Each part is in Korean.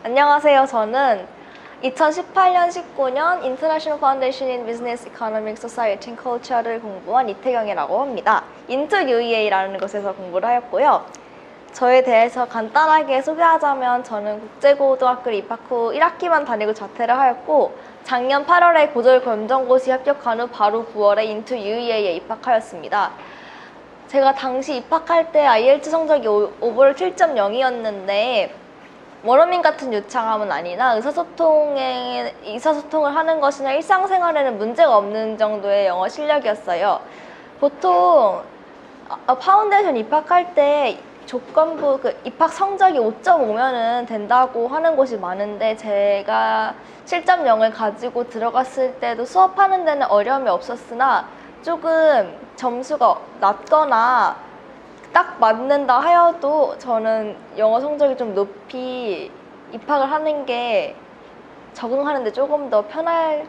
안녕하세요. 저는 2018년, 19년 International Foundation in Business, Economics, Society and Culture를 공부한 이태경이라고 합니다. Into UEA라는 곳에서 공부를 하였고요. 저에 대해서 간단하게 소개하자면 저는 국제고등학교를 입학 후 1학기만 다니고 자퇴를 하였고 작년 8월에 고졸검정고시 합격한 후 바로 9월에 Into UEA에 입학하였습니다. 제가 당시 입학할 때 IELTS 성적이 오버롤 7.0이었는데 원어민 같은 유창함은 아니나 의사소통을 하는 것이나 일상생활에는 문제가 없는 정도의 영어 실력이었어요. 보통 파운데이션 입학할 때 조건부 입학 성적이 5.5면은 된다고 하는 곳이 많은데 제가 7.0을 가지고 들어갔을 때도 수업하는 데는 어려움이 없었으나 조금 점수가 낮거나 딱 맞는다 하여도 저는 영어 성적이 좀 높이 입학을 하는 게 적응하는 데 조금 더 편할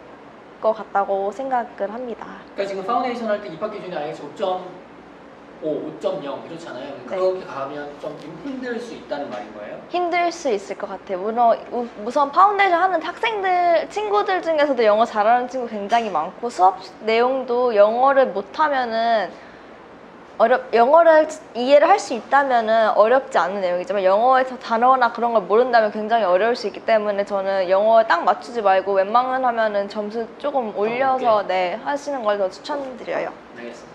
것 같다고 생각을 합니다. 그러니까 지금 파운데이션 할 때 입학 기준이 IELTS 5.5, 5.0 이렇잖아요. 네. 그렇게 가면 좀 힘들 수 있다는 말인 거예요? 힘들 수 있을 것 같아요. 물론 우선 파운데이션 하는 친구들 중에서도 영어 잘하는 친구 굉장히 많고 수업 내용도 영어를 못하면은 영어를 이해를 할 수 있다면은 어렵지 않은 내용이지만 영어에서 단어나 그런 걸 모른다면 굉장히 어려울 수 있기 때문에 저는 영어에 딱 맞추지 말고 웬만하면은 점수 조금 올려서 하시는 걸 더 추천드려요. 알겠습니다.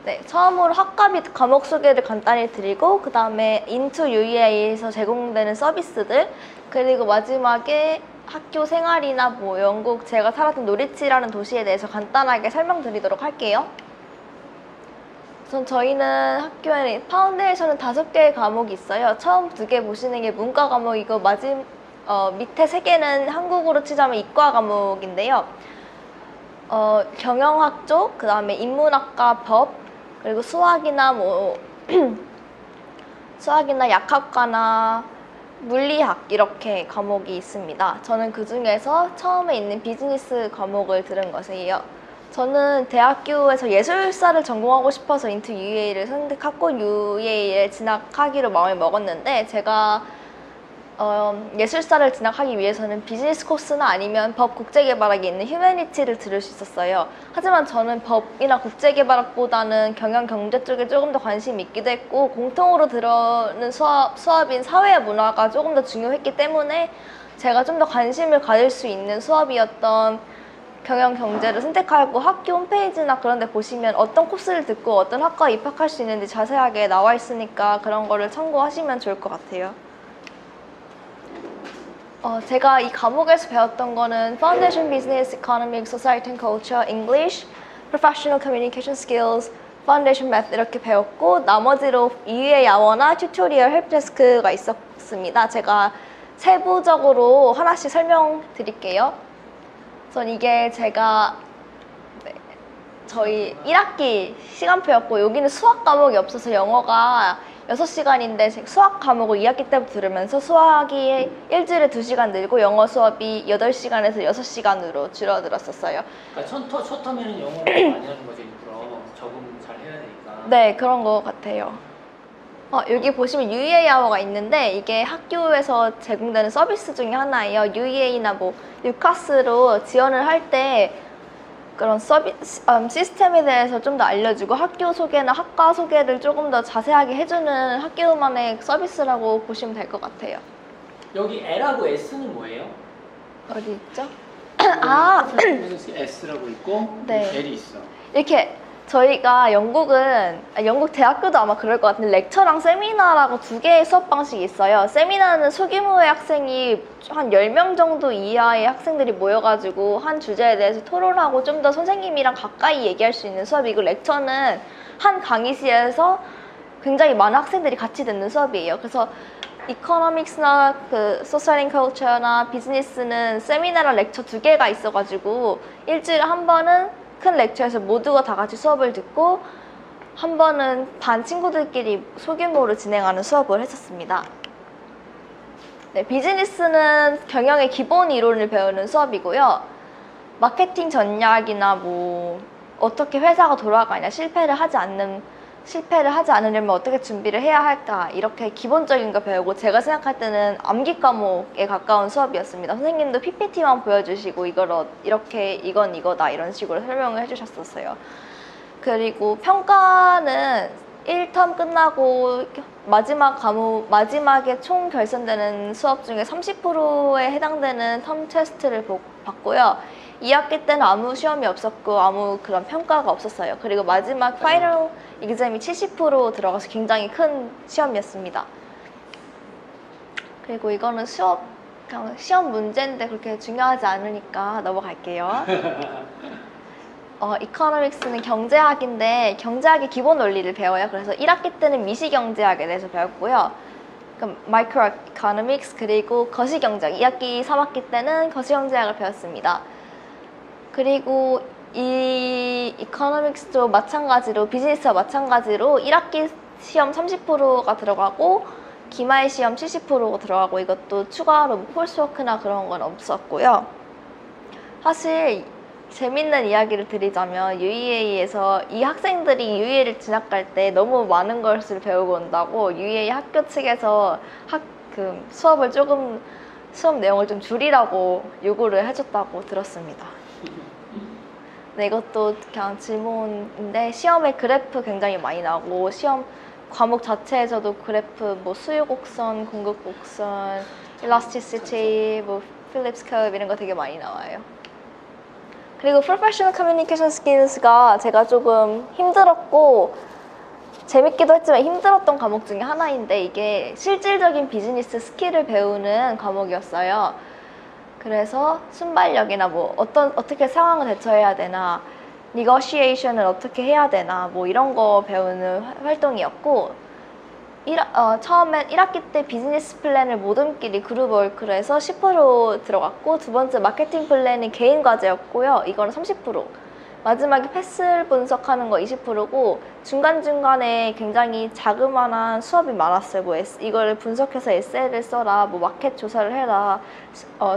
네, 처음으로 학과 및 과목 소개를 간단히 드리고 그 다음에 Into UEA에서 제공되는 서비스들 그리고 마지막에 학교 생활이나 뭐 영국 제가 살았던 노리치라는 도시에 대해서 간단하게 설명드리도록 할게요. 우선 저희는 학교에는 파운데이션은 5개의 과목이 있어요. 처음 2개 보시는 게 문과 과목이고 밑에 3개는 한국으로 치자면 이과 과목인데요. 경영학 쪽, 그 다음에 인문학과 법, 그리고 수학이나 수학이나 약학과나 물리학 이렇게 과목이 있습니다. 저는 그 중에서 처음에 있는 비즈니스 과목을 들은 것이에요. 저는 대학교에서 예술사를 전공하고 싶어서 Into UEA를 선택하고 UEA에 진학하기로 마음을 먹었는데 제가 예술사를 진학하기 위해서는 비즈니스 코스나 아니면 법 국제개발학이 있는 휴머니티를 들을 수 있었어요. 하지만 저는 법이나 국제개발학보다는 경영 경제 쪽에 조금 더 관심이 있기도 했고 공통으로 들어오는 수업인 사회 문화가 조금 더 중요했기 때문에 제가 좀 더 관심을 가질 수 있는 수업이었던 경영 경제를 선택하고 학교 홈페이지나 그런 데 보시면 어떤 코스를 듣고 어떤 학과에 입학할 수 있는지 자세하게 나와 있으니까 그런 거를 참고하시면 좋을 것 같아요. 제가 이 과목에서 배웠던 거는 Foundation Business, Economics, Society and Culture, English, Professional Communication Skills, Foundation Math 이렇게 배웠고 나머지로 이외의 야어나 튜토리얼, 헬프데스크가 있었습니다. 제가 세부적으로 하나씩 설명드릴게요. 우선 이게 제가 저희 1학기 시간표였고 여기는 수학 과목이 없어서 영어가 6시간인데 수학 과목을 2학기 때부터 들으면서 수학이 일주일에 2시간 늘고 영어 수업이 8시간에서 6시간으로 줄어들었었어요. 그러니까 첫 텀에는 영어를 많이 하는 거죠. 일부러 적응 잘 해야 되니까. 네, 그런 것 같아요. 여기 보시면 UEA 아워가 있는데 이게 학교에서 제공되는 서비스 중에 하나예요. UEA나 유카스로 지원을 할 때 그런 시스템에 대해서 좀 더 알려주고 학교 소개나 학과 소개를 조금 더 자세하게 해주는 학교만의 서비스라고 보시면 될 것 같아요. 여기 L하고 S는 뭐예요? 어디 있죠? S라고 있고 네. L이 있어. 이렇게 저희가 영국 대학교도 아마 그럴 것 같은데 렉처랑 세미나라고 2개의 수업 방식이 있어요. 세미나는 소규모의 학생이 한 10명 정도 이하의 학생들이 모여가지고 한 주제에 대해서 토론하고 좀 더 선생님이랑 가까이 얘기할 수 있는 수업이고 렉처는 한 강의실에서 굉장히 많은 학생들이 같이 듣는 수업이에요. 그래서 이코노믹스나 소셜 앤 컬처나 비즈니스는 세미나랑 렉처 2개가 있어가지고 일주일에 한 번은 큰 렉처에서 모두가 다 같이 수업을 듣고 한 번은 반 친구들끼리 소규모로 진행하는 수업을 했었습니다. 네, 비즈니스는 경영의 기본 이론을 배우는 수업이고요. 마케팅 전략이나 어떻게 회사가 돌아가냐, 실패를 하지 않는 실패를 하지 않으려면 어떻게 준비를 해야 할까 이렇게 기본적인 거 배우고 제가 생각할 때는 암기 과목에 가까운 수업이었습니다. 선생님도 PPT만 보여주시고 이렇게 이건 이거다 이런 식으로 설명을 해주셨었어요. 그리고 평가는 1텀 끝나고 마지막에 총 결선되는 수업 중에 30%에 해당되는 텀 테스트를 받고요. 2학기 때는 아무 시험이 없었고 아무 그런 평가가 없었어요. 그리고 마지막 파이널 exam이 70% 들어가서 굉장히 큰 시험이었습니다. 그리고 이거는 그냥 시험 문제인데 그렇게 중요하지 않으니까 넘어갈게요. 이코노믹스는 경제학인데 경제학의 기본 원리를 배워요. 그래서 1학기 때는 미시경제학에 대해서 배웠고요. 그럼 마이크로 이코노믹스 그리고 거시경제학 2학기, 3학기 때는 거시경제학을 배웠습니다. 그리고 이 이코노믹스도 마찬가지로 비즈니스와 마찬가지로 1학기 시험 30%가 들어가고 기말 시험 70%가 들어가고 이것도 추가로 콜스워크나 그런 건 없었고요. 사실 재밌는 이야기를 드리자면 UEA에서 이 학생들이 UEA를 진학할 때 너무 많은 것을 배우고 온다고 UEA 학교 측에서 수업 내용을 좀 줄이라고 요구를 해줬다고 들었습니다. 네, 이것도 그냥 질문인데 시험에 그래프 굉장히 많이 나오고 시험 과목 자체에서도 그래프 수요 곡선, 공급 곡선, elasticity, 필립스 커브 이런 거 되게 많이 나와요. 그리고 Professional Communication Skills가 제가 조금 힘들었고 재밌기도 했지만 힘들었던 과목 중에 하나인데 이게 실질적인 비즈니스 스킬을 배우는 과목이었어요. 그래서 순발력이나 어떻게 상황을 대처해야 되나, negotiation을 어떻게 해야 되나 이런 거 배우는 활동이었고 처음엔 1학기 때 비즈니스 플랜을 모둠끼리 그룹 워크를 해서 10% 들어갔고 두 번째 마케팅 플랜이 개인 과제였고요. 이거는 30%. 마지막에 패스 분석하는 거 20%고 중간중간에 굉장히 자그마한 수업이 많았어요. 이걸 분석해서 에세이를 써라, 마켓 조사를 해라,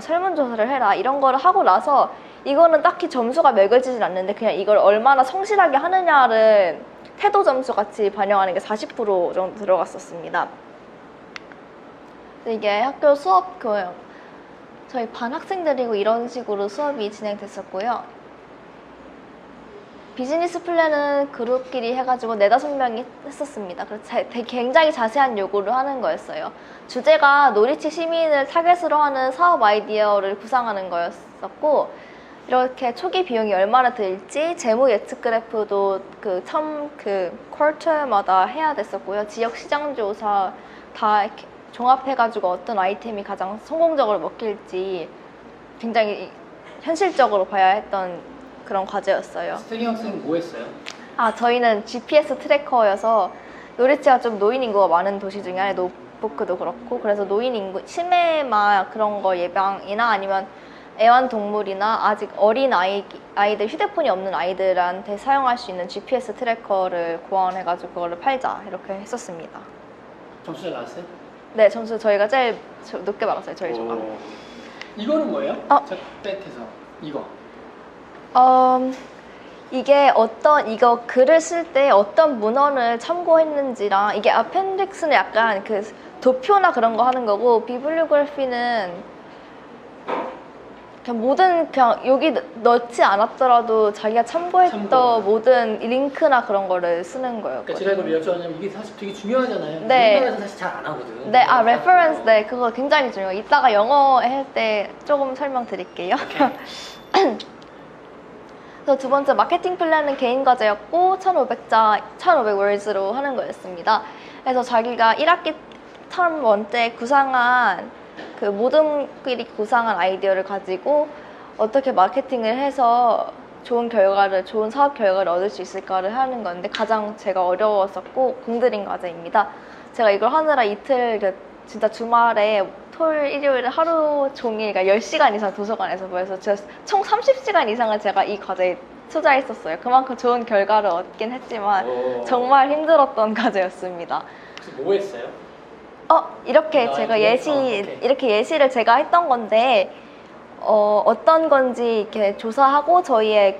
설문조사를 해라 이런 거를 하고 나서 이거는 딱히 점수가 매겨지진 않는데 그냥 이걸 얼마나 성실하게 하느냐를 태도 점수 같이 반영하는 게 40% 정도 들어갔었습니다. 이게 학교 수업 저희 반 학생들이고 이런 식으로 수업이 진행됐었고요. 비즈니스 플랜은 그룹끼리 해가지고 4-5명이 했었습니다. 그래서 굉장히 자세한 요구를 하는 거였어요. 주제가 노리치 시민을 타겟으로 하는 사업 아이디어를 구상하는 거였었고 이렇게 초기 비용이 얼마나 들지 재무 예측 그래프도 쿼터마다 해야 됐었고요. 지역 시장 조사 다 이렇게 종합해가지고 어떤 아이템이 가장 성공적으로 먹힐지 굉장히 현실적으로 봐야 했던 그런 과제였어요. 세경 학생 뭐 했어요? 저희는 GPS 트래커여서 노리치가 좀 노인 인구가 많은 도시 중에 하나의 노포크도 그렇고 그래서 노인 인구 치매나 그런 거 예방이나 아니면 애완동물이나 아직 어린 아이들 휴대폰이 없는 아이들한테 사용할 수 있는 GPS 트래커를 고안해가지고 그거를 팔자 이렇게 했었습니다. 점수 잘 나왔어요? 네, 점수 저희가 제일 높게 받았어요. 저희 조가. 이거는 뭐예요? 저 백에서 이거. 이게 이거 글을 쓸 때 어떤 문헌을 참고했는지랑 이게 아펜딕스는 약간 도표나 그런 거 하는 거고 비블리오그래피는 그냥 여기 넣지 않았더라도 자기가 참고했던 모든 링크나 그런 거를 쓰는 거예요. 그러니까 제가 이걸 왜 여쭤봤냐면 이게 사실 되게 중요하잖아요. 네. 우리나라에서 사실 잘 안 하거든. 네, reference, 네, 그거 굉장히 중요해요. 이따가 영어 할 때 조금 설명드릴게요. 그래서 두 번째 마케팅 플랜은 개인 과제였고 1500words로 하는 거였습니다. 그래서 자기가 1학기 텀 1 때 구상한 모둠끼리 구상한 아이디어를 가지고 어떻게 마케팅을 해서 좋은 사업 결과를 얻을 수 있을까를 하는 건데 가장 제가 어려웠었고 공들인 과제입니다. 제가 이걸 하느라 이틀 진짜 주말에 토요일, 일요일에 하루 종일 10시간 이상 도서관에서 모여서 총 30시간 이상을 제가 이 과제에 투자했었어요. 그만큼 좋은 결과를 얻긴 했지만 정말 힘들었던 과제였습니다. 혹시 뭐 했어요? 이렇게 제가 이렇게 예시를 제가 했던 건데 어떤 건지 이렇게 조사하고 저희의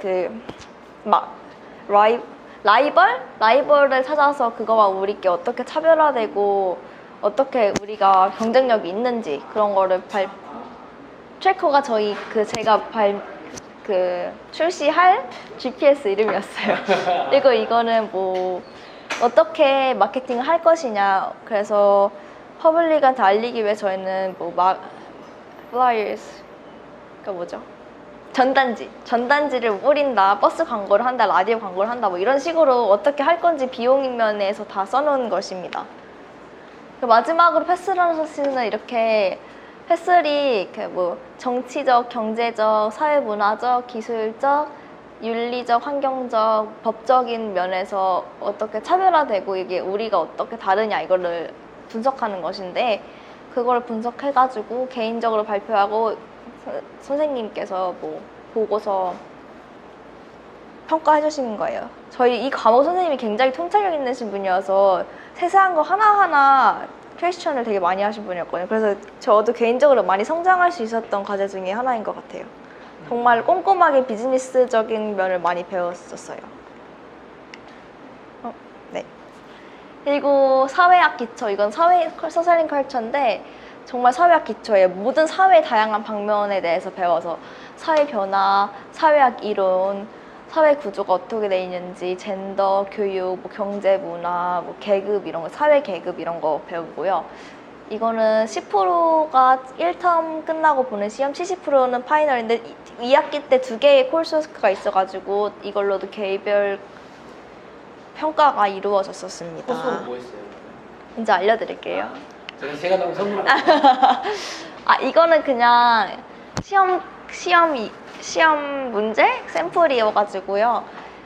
라이벌을 찾아서 그거와 우리께 어떻게 차별화되고 어떻게 우리가 경쟁력이 있는지 그런 거를 트래커가 제가 출시할 GPS 이름이었어요. 그리고 이거는 뭐 어떻게 마케팅을 할 것이냐. 그래서 퍼블릭한테 알리기 위해 저희는 뭐 flyers 그 뭐죠? 전단지를 뿌린다, 버스 광고를 한다, 라디오 광고를 한다, 뭐 이런 식으로 어떻게 할 건지 비용 면에서 다 써놓은 것입니다. 마지막으로 패스런서스는 이렇게 패슬이 뭐 정치적, 경제적, 사회문화적, 기술적, 윤리적, 환경적, 법적인 면에서 어떻게 차별화되고 이게 우리가 어떻게 다르냐 이거를 분석하는 것인데 그걸 분석해가지고 개인적으로 발표하고 선생님께서 뭐 보고서 평가해 주시는 거예요. 저희 이 과목 선생님이 굉장히 통찰력 있으신 분이어서 세세한 거 하나하나 퀘스천을 되게 많이 하신 분이었거든요. 그래서 저도 개인적으로 많이 성장할 수 있었던 과제 중에 하나인 것 같아요. 정말 꼼꼼하게 비즈니스적인 면을 많이 배웠었어요. 네. 그리고 사회학 기초, 이건 소셜 컬처인데 정말 사회학 기초예요. 모든 사회의 다양한 방면에 대해서 배워서 사회 변화, 사회학 이론, 사회 구조가 어떻게 돼 있는지, 젠더, 교육, 뭐 경제, 문화, 뭐 계급 이런 거, 사회 계급 이런 거 배우고요. 이거는 10%가 1텀 끝나고 보는 시험, 70%는 파이널인데 2학기 때 2개의 콜소스가 있어가지고 이걸로도 개별 평가가 이루어졌었습니다. 코스는 뭐 했어요? 이제 알려드릴게요. 제가 너무 선물을 이거는 그냥 시험 문제 샘플이어가지고요.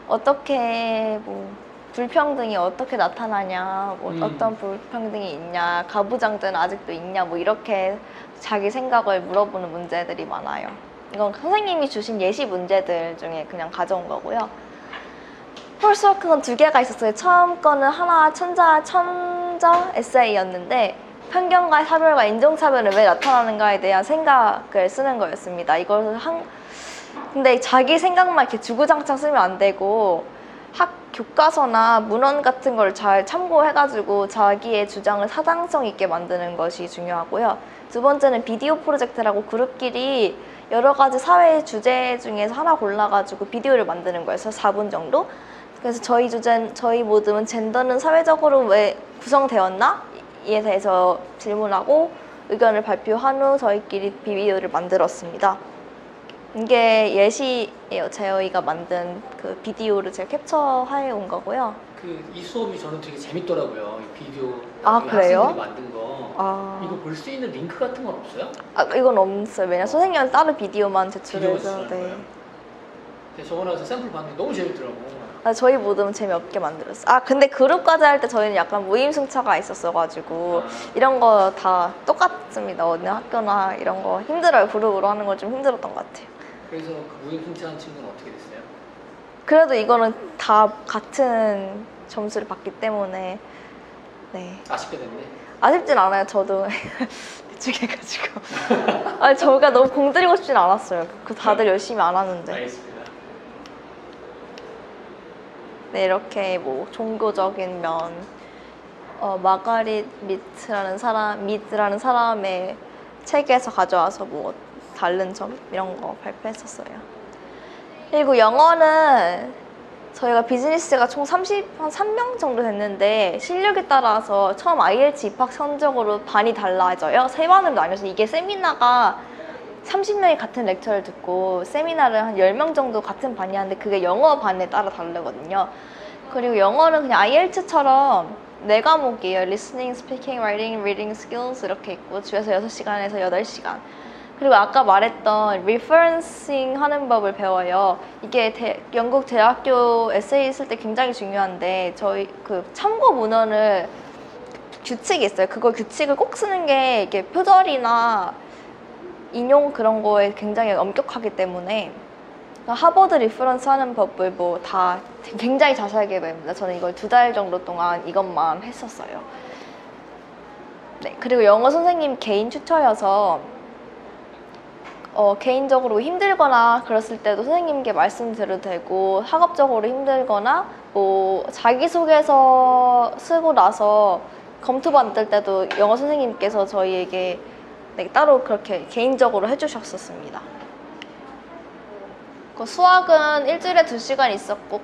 어떻게 뭐 불평등이 어떻게 나타나냐, 뭐 어떤 불평등이 있냐, 가부장제는 아직도 있냐, 뭐 이렇게 자기 생각을 물어보는 문제들이 많아요. 이건 선생님이 주신 예시 문제들 중에 그냥 가져온 거고요. 콜스워크는 2개가 있었어요. 처음 거는 하나 천자 에세이였는데 편견과 차별과 인종차별은 왜 나타나는가에 대한 생각을 쓰는 거였습니다. 이걸 근데 자기 생각만 이렇게 주구장창 쓰면 안 되고 교과서나 문헌 같은 걸 잘 참고해가지고 자기의 주장을 사당성 있게 만드는 것이 중요하고요. 2번째는 비디오 프로젝트라고 그룹끼리 여러 가지 사회 주제 중에서 하나 골라가지고 비디오를 만드는 거예요. 4분 정도. 그래서 저희 모듬은 젠더는 사회적으로 왜 구성되었나? 이에 대해서 질문하고 의견을 발표한 후 저희끼리 비디오를 만들었습니다. 이게 예시예요. 저희가 만든 그 비디오를 제가 캡처해 온 거고요. 이 수업이 저는 되게 재밌더라고요. 이 비디오 그래요? 학생들이 만든 거. 이거 볼 수 있는 링크 같은 건 없어요? 이건 없어요. 왜냐면 선생님한테 다른 비디오만 제출해서. 비디오만 네. 저번에 와서 샘플 봤는데 너무 재밌더라고. 저희 모듬은 재미없게 만들었어요. 근데 그룹까지 할 때 저희는 약간 무임승차가 있었어가지고 이런 거 다 똑같습니다. 어느 학교나 이런 거 힘들어요. 그룹으로 하는 건 좀 힘들었던 것 같아요. 그래서 그 무임승차한 친구는 어떻게 됐어요? 그래도 이거는 다 같은 점수를 받기 때문에 네. 아쉽게 됐네. 아쉽진 않아요. 저도 대충 해가지고 저희가 너무 공들이고 싶진 않았어요. 다들 열심히 안 하는데. 알겠습니다. 네, 이렇게 뭐 종교적인 면, 마가릿 미드라는 사람의 책에서 가져와서 뭐 다른 점 이런 거 발표했었어요. 그리고 영어는 저희가 비즈니스가 총 3명 정도 됐는데 실력에 따라서 처음 IELTS 입학 성적으로 반이 달라져요. 3반으로 나뉘어서 이게 세미나가 30명이 같은 렉처를 듣고 세미나를 한 10명 정도 같은 반이 하는데 그게 영어 반에 따라 다르거든요. 그리고 영어는 그냥 IELTS처럼 4과목이에요. Listening, Speaking, Writing, Reading Skills 이렇게 있고 주에서 6시간에서 8시간. 그리고 아까 말했던 referencing 하는 법을 배워요. 이게 영국 대학교 에세이 쓸 때 굉장히 중요한데 저희 그 참고 문헌을 규칙이 있어요. 그걸 규칙을 꼭 쓰는 게 이게 표절이나 인용 그런 거에 굉장히 엄격하기 때문에 하버드 리퍼런스 하는 법을 뭐 다 굉장히 자세하게 배웁니다. 저는 이걸 2달 정도 동안 이것만 했었어요. 네, 그리고 영어 선생님 개인 튜터여서 개인적으로 힘들거나 그랬을 때도 선생님께 말씀드려도 되고, 학업적으로 힘들거나 뭐 자기소개서 쓰고 나서 검토 받을 때도 영어 선생님께서 저희에게 네, 따로 그렇게 개인적으로 해주셨었습니다. 수학은 일주일에 2시간 있었고,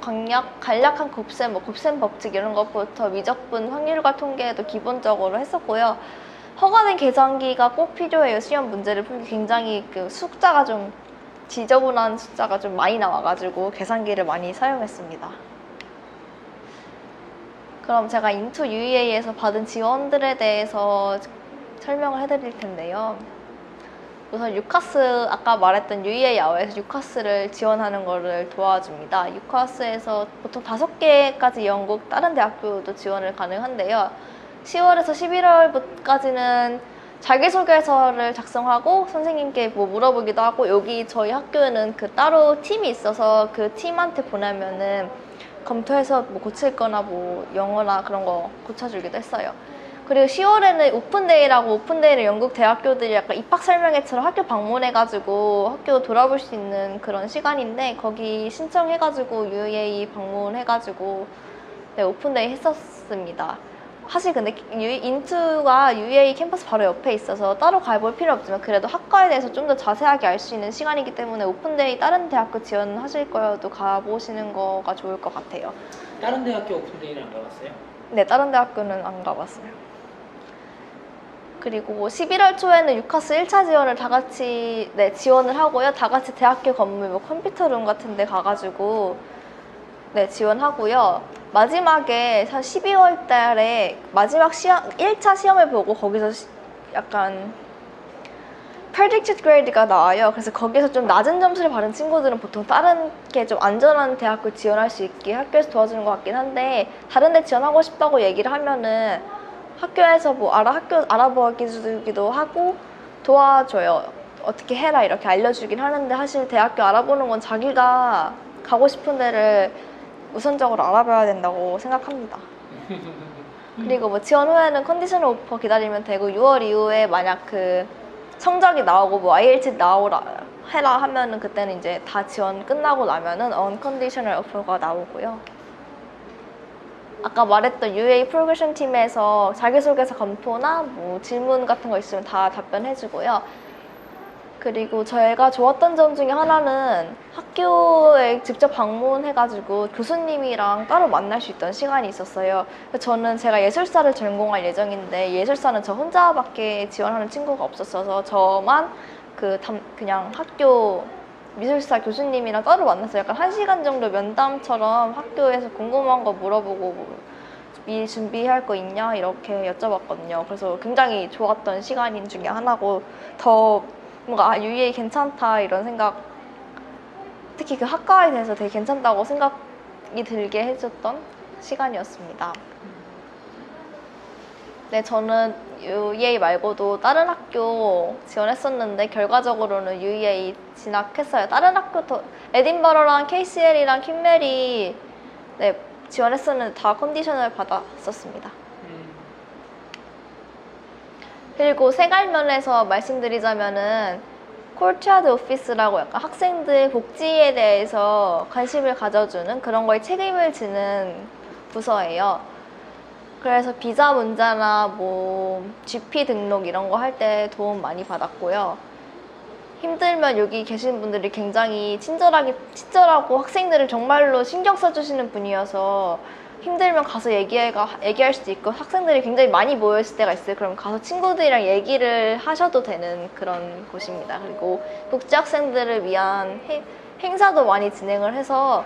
간략한 곱셈, 곱셈 법칙 이런 것부터 미적분, 확률과 통계도 기본적으로 했었고요. 허가된 계산기가 꼭 필요해요. 시험 문제를 풀기 굉장히 숫자가 좀 지저분한 숫자가 좀 많이 나와가지고 계산기를 많이 사용했습니다. 그럼 제가 인투 UEA에서 받은 지원들에 대해서 설명을 해드릴 텐데요. 우선 유카스, 아까 말했던 UEA 아워에서 유카스를 지원하는 거를 도와줍니다. 유카스에서 보통 5개까지 영국 다른 대학교도 지원을 가능한데요. 10월에서 11월까지는 자기소개서를 작성하고 선생님께 뭐 물어보기도 하고, 여기 저희 학교에는 따로 팀이 있어서 그 팀한테 보내면은 검토해서 뭐 고칠 거나 뭐 영어나 그런 거 고쳐주기도 했어요. 그리고 10월에는 오픈데이라고, 오픈데이는 영국 대학교들이 약간 입학 설명회처럼 학교 방문해가지고 학교 돌아볼 수 있는 그런 시간인데, 거기 신청해가지고 UEA 방문해가지고 네, 오픈데이 했었습니다. 사실 근데 인투가 UEA 캠퍼스 바로 옆에 있어서 따로 가볼 필요 없지만, 그래도 학과에 대해서 좀 더 자세하게 알 수 있는 시간이기 때문에 오픈데이 다른 대학교 지원하실 거여도 가보시는 거가 좋을 것 같아요. 다른 대학교 오픈데이는 안 가봤어요? 네, 다른 대학교는 안 가봤어요. 그리고 11월 초에는 유카스 1차 지원을 다 같이 지원을 하고요. 다 같이 대학교 건물, 뭐 컴퓨터룸 같은 데 가가지고 네, 지원하고요. 마지막에 12월 달에 마지막 시험, 1차 시험을 보고 거기서 약간 predicted grade가 나와요. 그래서 거기서 좀 낮은 점수를 받은 친구들은 보통 다른 게 좀 안전한 대학교 지원할 수 있게 학교에서 도와주는 것 같긴 한데, 다른 데 지원하고 싶다고 얘기를 하면은 학교에서 뭐 학교 알아보기도 하고 도와줘요. 어떻게 해라 이렇게 알려주긴 하는데, 사실 대학교 알아보는 건 자기가 가고 싶은 데를 우선적으로 알아봐야 된다고 생각합니다. 그리고 뭐 지원 후에는 컨디셔널 오퍼 기다리면 되고, 6월 이후에 만약 성적이 나오고 뭐 IELTS 나오라 해라 하면은 그때는 이제 다 지원 끝나고 나면은 unconditional offer가 나오고요. 아까 말했던 UA 프로그레션 팀에서 자기소개서 검토나 뭐 질문 같은 거 있으면 다 답변해주고요. 그리고 저희가 좋았던 점 중에 하나는 학교에 직접 방문해가지고 교수님이랑 따로 만날 수 있던 시간이 있었어요. 저는 제가 예술사를 전공할 예정인데, 예술사는 저 혼자밖에 지원하는 친구가 없었어서 저만 그냥 학교 미술사 교수님이랑 따로 만나서 약간 1시간 정도 면담처럼 학교에서 궁금한 거 물어보고 뭐 미리 준비할 거 있냐 이렇게 여쭤봤거든요. 그래서 굉장히 좋았던 시간인 중에 하나고, 더 뭔가 UEA 괜찮다 이런 생각, 특히 그 학과에 대해서 되게 괜찮다고 생각이 들게 해줬던 시간이었습니다. 네, 저는 UEA 말고도 다른 학교 지원했었는데 결과적으로는 UEA 진학했어요. 다른 학교도 에딘버러랑 KCL이랑 킴메리 네, 지원했었는데 다 컨디션을 받았었습니다. 그리고 생활면에서 말씀드리자면은 콜트야드 오피스라고 약간 학생들 복지에 대해서 관심을 가져주는 그런 거에 책임을 지는 부서예요. 그래서 비자 문제나 뭐 GP 등록 이런 거 할 때 도움 많이 받았고요. 힘들면 여기 계신 분들이 굉장히 친절하고 학생들을 정말로 신경 써주시는 분이어서 힘들면 가서 얘기할 수도 있고, 학생들이 굉장히 많이 모여있을 때가 있어요. 그럼 가서 친구들이랑 얘기를 하셔도 되는 그런 곳입니다. 그리고 복지학생들을 위한 행사도 많이 진행을 해서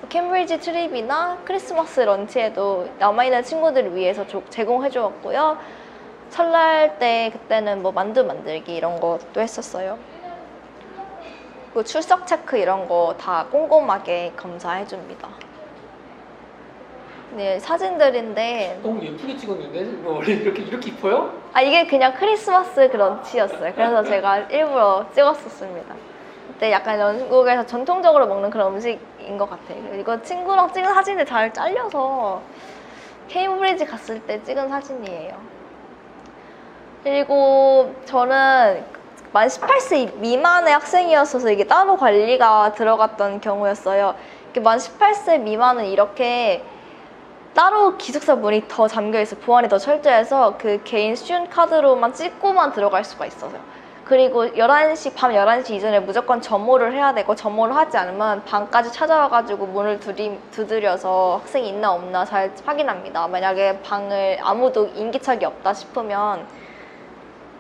캠브리지 트립이나 크리스마스 런치에도 남아있는 친구들을 위해서 제공해 주었고요. 설날 때 그때는 뭐 만두 만들기 이런 것도 했었어요. 그리고 출석 체크 이런 거 다 꼼꼼하게 검사해 줍니다. 네, 사진들인데 너무 예쁘게 찍었는데? 뭐 원래 이렇게 이뻐요? 이게 그냥 크리스마스 런치였어요. 그래서 제가 일부러 찍었었습니다. 그때 약간 영국에서 전통적으로 먹는 그런 음식인 것 같아요. 이거 친구랑 찍은 사진을 잘 잘려서 케임브리지 갔을 때 찍은 사진이에요. 그리고 저는 만 18세 미만의 학생이었어서 이게 따로 관리가 들어갔던 경우였어요. 만 18세 미만은 이렇게 따로 기숙사 문이 더 잠겨있어. 보안이 더 철저해서 그 개인 스튜던트 카드로만 찍고만 들어갈 수가 있어요. 그리고 11시, 밤 11시 이전에 무조건 점호를 해야 되고, 점호를 하지 않으면 방까지 찾아와가지고 문을 두드려서 학생이 있나 없나 잘 확인합니다. 만약에 방을 아무도 인기척이 없다 싶으면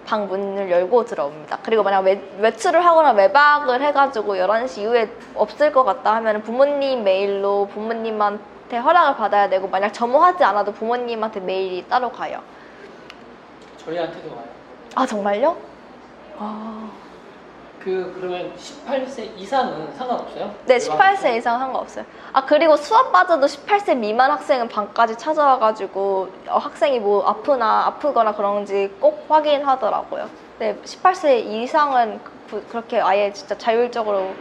방 문을 열고 들어옵니다. 그리고 만약 외출을 하거나 외박을 해가지고 11시 이후에 없을 것 같다 하면 부모님 메일로 부모님한테 허락을 받아야 되고, 만약 점호하지 않아도 부모님한테 메일이 따로 가요. 저희한테도 와요. 아, 정말요? 아... 그러면 18세 이상은 상관없어요? 네, 18세 이상 상관없어요. 아, 그리고 수업 빠져도 18세 미만 학생은 방까지 찾아와가지고 학생이 뭐 아프거나 그런지 꼭 확인하더라고요. 네, 18세 이상은 그렇게 아예 진짜 자율적으로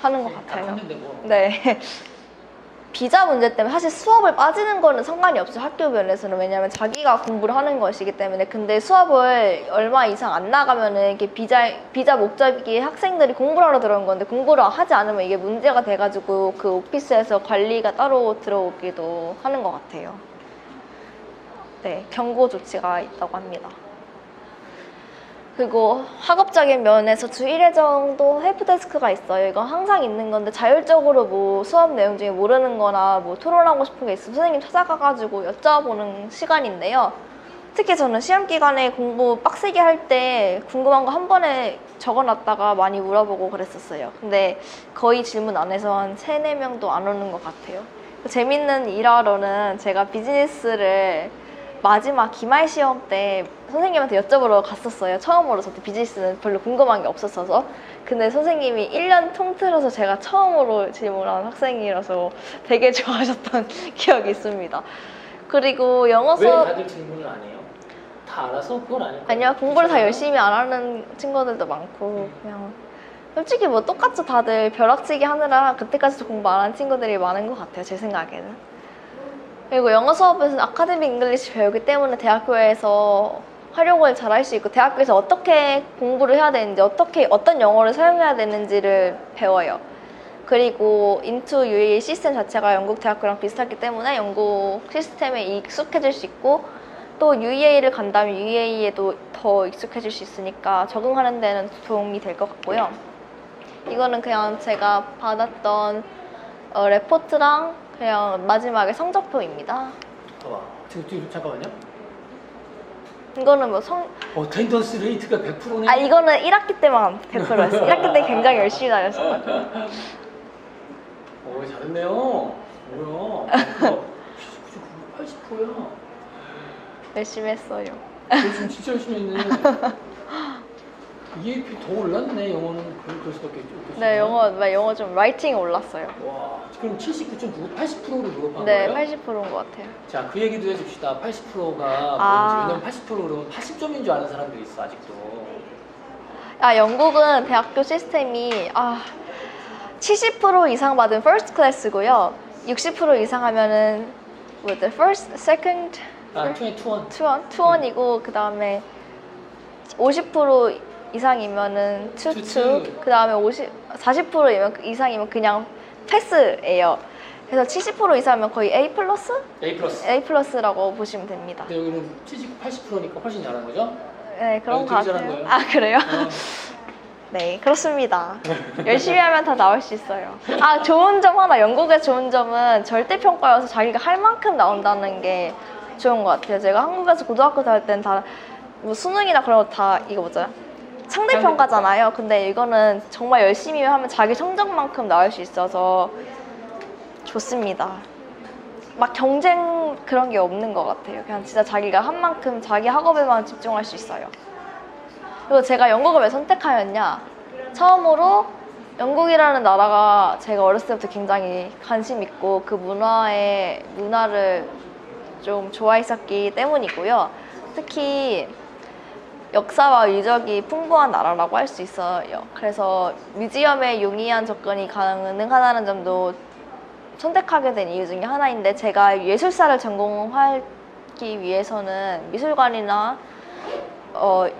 하는 것 같아요. 했는데 뭐. 네. 비자 문제 때문에 사실 수업을 빠지는 거는 상관이 없어요. 학교 면에서는. 왜냐면 자기가 공부를 하는 것이기 때문에. 근데 수업을 얼마 이상 안 나가면은 이게 비자 목적이 학생들이 공부를 하러 들어온 건데, 공부를 하지 않으면 이게 문제가 돼가지고 그 오피스에서 관리가 따로 들어오기도 하는 것 같아요. 네, 경고 조치가 있다고 합니다. 그리고 학업적인 면에서 주 1회 정도 헬프데스크가 있어요. 이건 항상 있는 건데, 자율적으로 뭐 수업 내용 중에 모르는 거나 뭐 토론하고 싶은 게 있으면 선생님 찾아가가지고 여쭤보는 시간인데요. 특히 저는 시험 기간에 공부 빡세게 할 때 궁금한 거 한 번에 적어놨다가 많이 물어보고 그랬었어요. 근데 거의 질문 안 해서 한 3, 4명도 안 오는 것 같아요. 재밌는 일화로는 제가 비즈니스를 마지막 기말 시험 때 선생님한테 여쭤보러 갔었어요. 처음으로 저도 비즈니스는 별로 궁금한 게 없었어서. 근데 선생님이 1년 통틀어서 제가 처음으로 질문한 학생이라서 되게 좋아하셨던 기억이 있습니다. 그리고 영어 왜 수업... 다들 질문을 안 해요? 다 알아서? 그건 아닐까요? 아니요, 공부를 다 열심히 안 하는 친구들도 많고, 그냥 솔직히 뭐 똑같이 다들 벼락치기 하느라 그때까지도 공부 안 한 친구들이 많은 것 같아요, 제 생각에는. 그리고 영어 수업에서는 아카데믹 잉글리시 배우기 때문에 대학교에서 활용을 잘 할 수 있고, 대학교에서 어떻게 공부를 해야 되는지, 어떤 영어를 사용해야 되는지를 배워요. 그리고 인투 UAE 시스템 자체가 영국 대학교랑 비슷하기 때문에 영국 시스템에 익숙해질 수 있고, 또 UAE를 간다면 UAE에도 더 익숙해질 수 있으니까 적응하는 데는 도움이 될 것 같고요. 이거는 그냥 제가 받았던 레포트랑 그냥 마지막에 성적표입니다. 봐봐. 지금 잠깐만요. 이거는 뭐 어텐던스 레이트가 100%네. 아, 이거는 1학기 때만 100%였어요. 1학기 때 굉장히 열심히 다녔어가지고. 잘했네요. 뭐야. 80%야. 열심히 했어요. 지금 진짜 열심히 했네. EAP 더 올랐네. 영어는 그럴 수밖에 없겠어요. 네, 영어 좀 라이팅 올랐어요. 와, 그럼 79.9, 80%로 졸업한 네, 거예요? 80%인 것 같아요. 자, 그 얘기도 해줍시다. 80%가 아. 뭔지. 왜냐면 80% 그러면 80점인 줄 아는 사람들이 있어, 아직도. 아, 영국은 대학교 시스템이 70% 이상 받으면 first class고요. 60% 이상 하면은 뭐였대? first, second, 투원이고, 그 다음에 50% 이상이면은 투, 그 다음에 40% 이상이면 그냥 패스예요. 그래서 70% 이상이면 거의 A 플러스라고 보시면 됩니다. 근데 여기는 70, 80%니까 훨씬 잘한 거죠? 네, 그런 것 되게 잘한 같아요. 거예요. 아, 그래요? 네, 그렇습니다. 열심히 하면 다 나올 수 있어요. 아, 좋은 점 하나, 영국의 좋은 점은 절대평가여서 자기가 할 만큼 나온다는 게 좋은 것 같아요. 제가 한국에서 고등학교 다닐 때는 다 뭐 수능이나 그런 거 다 이거 뭐죠? 상대평가잖아요. 근데 이거는 정말 열심히 하면 자기 성적만큼 나올 수 있어서 좋습니다. 막 경쟁 그런 게 없는 것 같아요. 그냥 진짜 자기가 한 만큼 자기 학업에만 집중할 수 있어요. 그리고 제가 영국을 왜 선택하였냐? 처음으로 영국이라는 나라가 제가 어렸을 때부터 굉장히 관심 있고 그 문화를 좀 좋아했었기 때문이고요. 특히 역사와 유적이 풍부한 나라라고 할 수 있어요. 그래서 뮤지엄에 용이한 접근이 가능하다는 점도 선택하게 된 이유 중에 하나인데, 제가 예술사를 전공하기 위해서는 미술관이나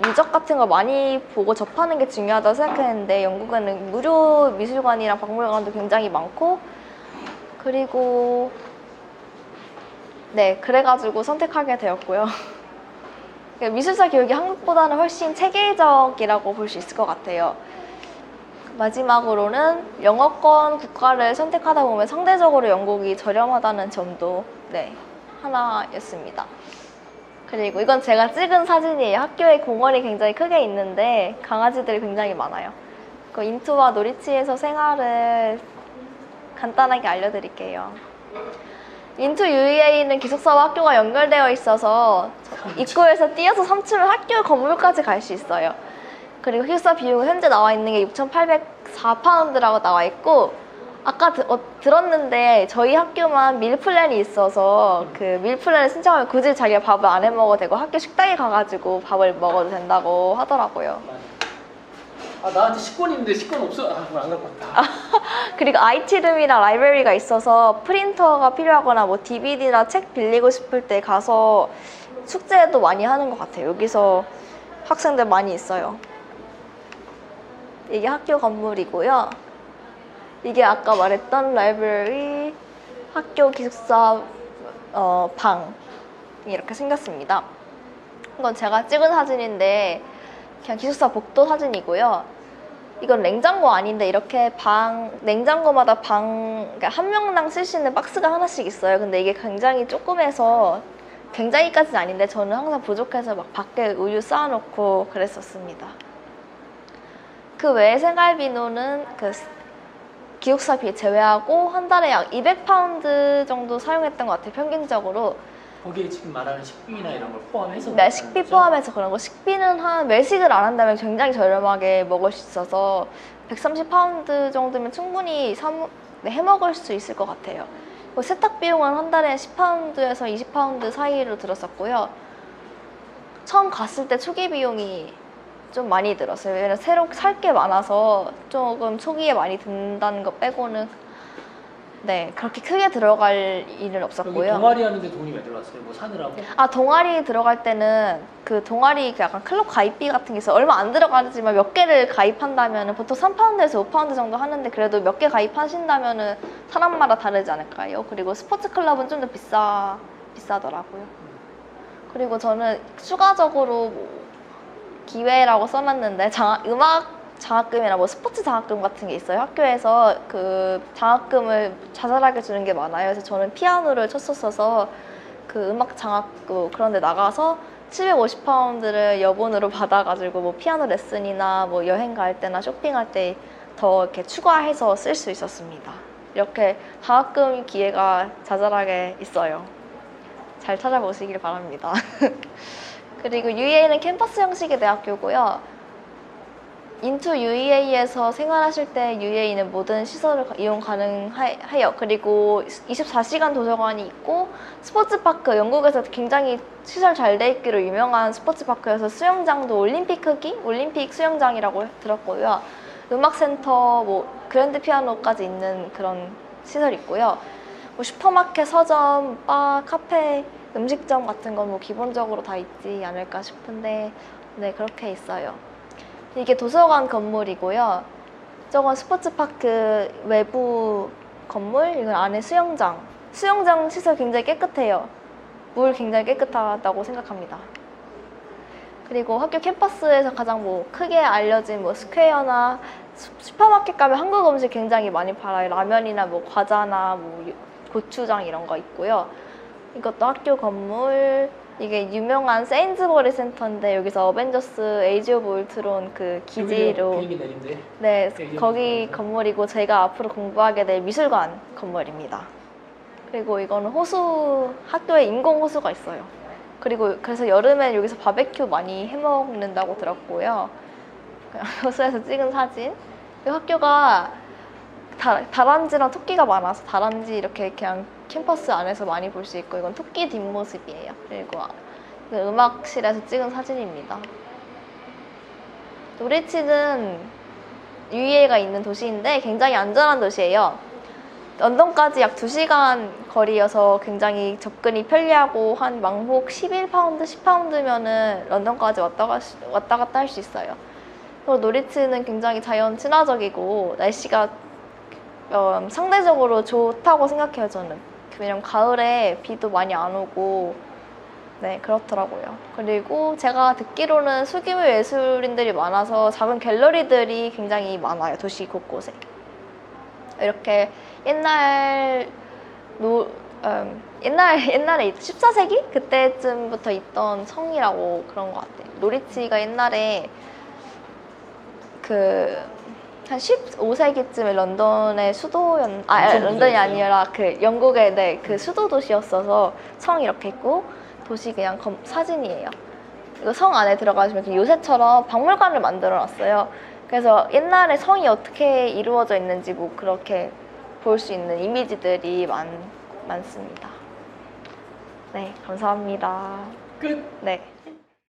유적 같은 거 많이 보고 접하는 게 중요하다고 생각했는데 영국에는 무료 미술관이랑 박물관도 굉장히 많고 그리고 네 그래가지고 선택하게 되었고요. 미술사 교육이 한국보다는 훨씬 체계적이라고 볼 수 있을 것 같아요. 마지막으로는 영어권 국가를 선택하다 보면 상대적으로 영국이 저렴하다는 점도 네 하나였습니다. 그리고 이건 제가 찍은 사진이에요. 학교에 공원이 굉장히 크게 있는데 강아지들이 굉장히 많아요. 그 인투와 노리치에서 생활을 간단하게 알려드릴게요. 인투 UEA는 기숙사와 학교가 연결되어 있어서 입구에서 뛰어서 3층을 학교 건물까지 갈 수 있어요. 그리고 기숙사 비용은 현재 나와 있는 게 6,804파운드라고 나와 있고 아까 들었는데 저희 학교만 밀플랜이 있어서 그 밀플랜을 신청하면 굳이 자기가 밥을 안 해 먹어도 되고 학교 식당에 가가지고 밥을 먹어도 된다고 하더라고요. 나한테 식권 있는데 식권 없어. 그럼 안 갈 것 같다. 그리고 IT룸이나 라이브러리가 있어서 프린터가 필요하거나 뭐 DVD나 책 빌리고 싶을 때 가서 숙제도 많이 하는 것 같아요. 여기서 학생들 많이 있어요. 이게 학교 건물이고요. 이게 아까 말했던 라이브러리, 학교 기숙사 방이 이렇게 생겼습니다. 이건 제가 찍은 사진인데 그냥 기숙사 복도 사진이고요. 이건 냉장고 아닌데 이렇게 냉장고마다 그러니까 한 명당 쓸 수 있는 박스가 하나씩 있어요. 근데 이게 굉장히 조그매서 굉장히까지는 아닌데 저는 항상 부족해서 막 밖에 우유 쌓아놓고 그랬었습니다. 그 외에 생활비노는 그 기숙사비 제외하고 한 달에 약 200파운드 정도 사용했던 것 같아요. 평균적으로. 거기에 지금 말하는 식비나 이런 걸 포함해서 네, 식비 포함해서 그런 거. 식비는 외식을 안 한다면 굉장히 저렴하게 먹을 수 있어서 130파운드 정도면 충분히 해 먹을 수 있을 것 같아요. 세탁 비용은 한 달에 10파운드에서 20파운드 사이로 들었었고요. 처음 갔을 때 초기 비용이 좀 많이 들었어요. 왜냐면 새로 살 게 많아서 조금 초기에 많이 든다는 거 빼고는 네 그렇게 크게 들어갈 일은 없었고요. 여기 동아리 하는데 돈이 왜 들어갔어요? 뭐 사느라고? 동아리 들어갈 때는 그 동아리 약간 클럽 가입비 같은 게 있어요. 얼마 안 들어가지만 몇 개를 가입한다면 보통 3파운드에서 5파운드 정도 하는데 그래도 몇 개 가입하신다면 사람마다 다르지 않을까요? 그리고 스포츠 클럽은 좀 더 비싸더라고요. 그리고 저는 추가적으로 기회라고 써놨는데 음악 장학금이나 뭐 스포츠 장학금 같은 게 있어요. 학교에서 그 장학금을 자잘하게 주는 게 많아요. 그래서 저는 피아노를 쳤었어서 그 음악 장학금 그런 데 나가서 750파운드를 여분으로 받아가지고 뭐 피아노 레슨이나 뭐 여행 갈 때나 쇼핑할 때 더 이렇게 추가해서 쓸 수 있었습니다. 이렇게 장학금 기회가 자잘하게 있어요. 잘 찾아보시길 바랍니다. 그리고 UEA는 캠퍼스 형식의 대학교고요. 인투 UEA에서 생활하실 때 UEA는 모든 시설을 이용 가능해요. 그리고 24시간 도서관이 있고 스포츠파크, 영국에서 굉장히 시설 잘 돼 있기로 유명한 스포츠파크여서 수영장도 올림픽 크기? 올림픽 수영장이라고 들었고요. 음악센터, 뭐 그랜드 피아노까지 있는 그런 시설이 있고요. 뭐 슈퍼마켓, 서점, 바, 카페, 음식점 같은 건 뭐 기본적으로 다 있지 않을까 싶은데 네 그렇게 있어요. 이게 도서관 건물이고요. 저건 스포츠파크 외부 건물, 이건 안에 수영장. 수영장 시설 굉장히 깨끗해요. 물 굉장히 깨끗하다고 생각합니다. 그리고 학교 캠퍼스에서 가장 뭐 크게 알려진 뭐 스퀘어나 슈퍼마켓 가면 한국 음식 굉장히 많이 팔아요. 라면이나 뭐 과자나 뭐 고추장 이런 거 있고요. 이것도 학교 건물. 이게 유명한 세인즈버리 센터인데 여기서 어벤져스 에이지 오브 울트론 그 기지로 비행기 내린대. 네 거기 건물이고 제가 앞으로 공부하게 될 미술관 건물입니다. 그리고 이거는 호수, 학교에 인공 호수가 있어요. 그리고 그래서 여름엔 여기서 바베큐 많이 해먹는다고 들었고요. 호수에서 찍은 사진. 이 학교가 다람쥐랑 토끼가 많아서 다람쥐 이렇게 그냥 캠퍼스 안에서 많이 볼 수 있고, 이건 토끼 뒷모습이에요. 그리고 음악실에서 찍은 사진입니다. 노리치는 UEA가 있는 도시인데 굉장히 안전한 도시예요. 런던까지 약 2시간 거리여서 굉장히 접근이 편리하고 한 왕복 11파운드, 10파운드면은 런던까지 왔다 갔다 할 수 있어요. 그리고 노리츠는 굉장히 자연 친화적이고 날씨가 상대적으로 좋다고 생각해요, 저는. 왜냐면 가을에 비도 많이 안 오고 네, 그렇더라고요. 그리고 제가 듣기로는 소규모 예술인들이 많아서 작은 갤러리들이 굉장히 많아요, 도시 곳곳에. 이렇게 옛날에 14세기? 그때쯤부터 있던 성이라고 그런 것 같아요. 노리치가 옛날에 한 15세기쯤에 런던의 런던이 아니라 영국의 그 수도 도시였어서 성이 이렇게 있고 도시 그냥 사진이에요. 이거 성 안에 들어가시면 요새처럼 박물관을 만들어 놨어요. 그래서 옛날에 성이 어떻게 이루어져 있는지 뭐 그렇게 볼 수 있는 이미지들이 많습니다. 네, 감사합니다. 끝. 네.